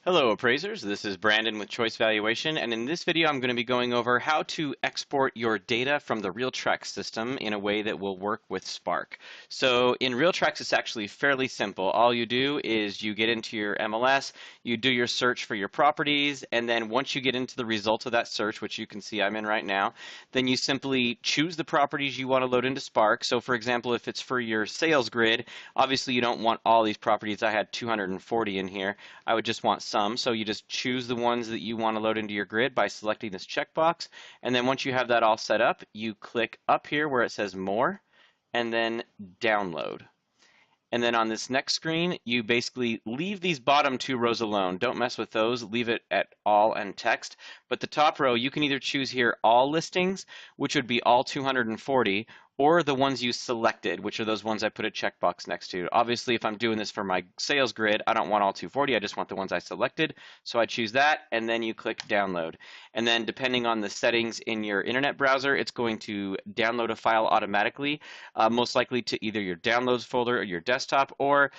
Hello appraisers, this is Brandon with Choice Valuation, and in this video I'm going to be going over how to export your data from the RealTracs system in a way that will work with Spark. So in RealTracs it's actually fairly simple. All you do is you get into your MLS, you do your search for your properties, and then once you get into the result of that search, which you can see I'm in right now, then you simply choose the properties you want to load into Spark. So for example, if it's for your sales grid, obviously you don't want all these properties. I had 240 in here. I would just want some. So you just choose the ones that you want to load into your grid by selecting this checkbox. And then once you have that all set up, you click up here where it says More, and then Download. And then on this next screen, you basically leave these bottom two rows alone. Don't mess with those. Leave it at all and text. But the top row, you can either choose here all listings, which would be all 240, or the ones you selected, which are those ones I put a checkbox next to. Obviously, if I'm doing this for my sales grid, I don't want all 240. I just want the ones I selected. So I choose that, and then you click download. And then depending on the settings in your internet browser, it's going to download a file automatically, most likely to either your downloads folder or your desktop, or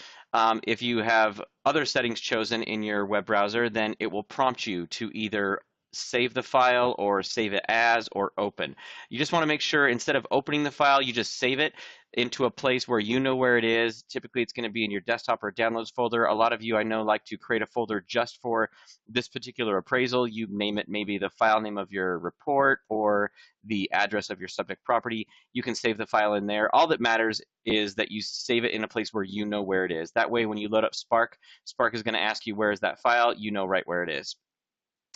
if you have other settings chosen in your web browser, then it will prompt you to either save the file or save it as or open. You just want to make sure instead of opening the file, you just save it into a place where you know where it is. Typically, it's going to be in your desktop or downloads folder. A lot of you I know like to create a folder just for this particular appraisal. You name it maybe the file name of your report or the address of your subject property. You can save the file in there. All that matters is that you save it in a place where you know where it is. That way, when you load up Spark, Spark is going to ask you where is that file. You know right where it is.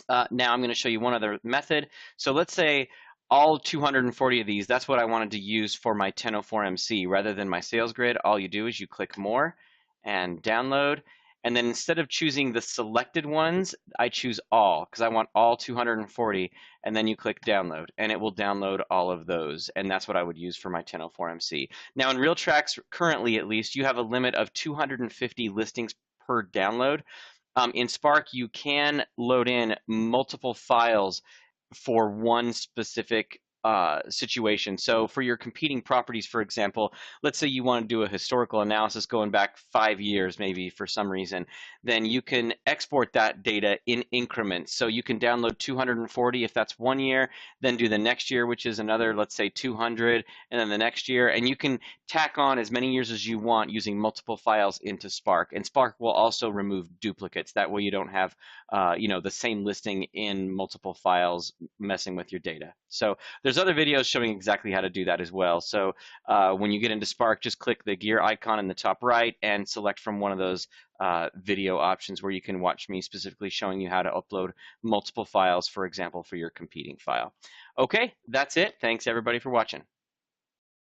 Now I'm going to show you one other method. So let's say all 240 of these, that's what I wanted to use for my 1004MC rather than my sales grid. All you do is you click more and download. And then instead of choosing the selected ones, I choose all because I want all 240. And then you click download and it will download all of those. And that's what I would use for my 1004MC. Now in RealTracs, currently at least, you have a limit of 250 listings per download. In Spark, you can load in multiple files for one specific situation. So for your competing properties, for example, let's say you want to do a historical analysis going back 5 years, maybe for some reason, then you can export that data in increments. So you can download 240 if that's 1 year, then do the next year, which is another, let's say 200, and then the next year, and you can tack on as many years as you want using multiple files into Spark. And Spark will also remove duplicates. That way you don't have the same listing in multiple files messing with your data. So there's other videos showing exactly how to do that as well. So when you get into Spark, just click the gear icon in the top right and select from one of those video options where you can watch me specifically showing you how to upload multiple files, for example, for your competing file. Okay, that's it. Thanks everybody for watching.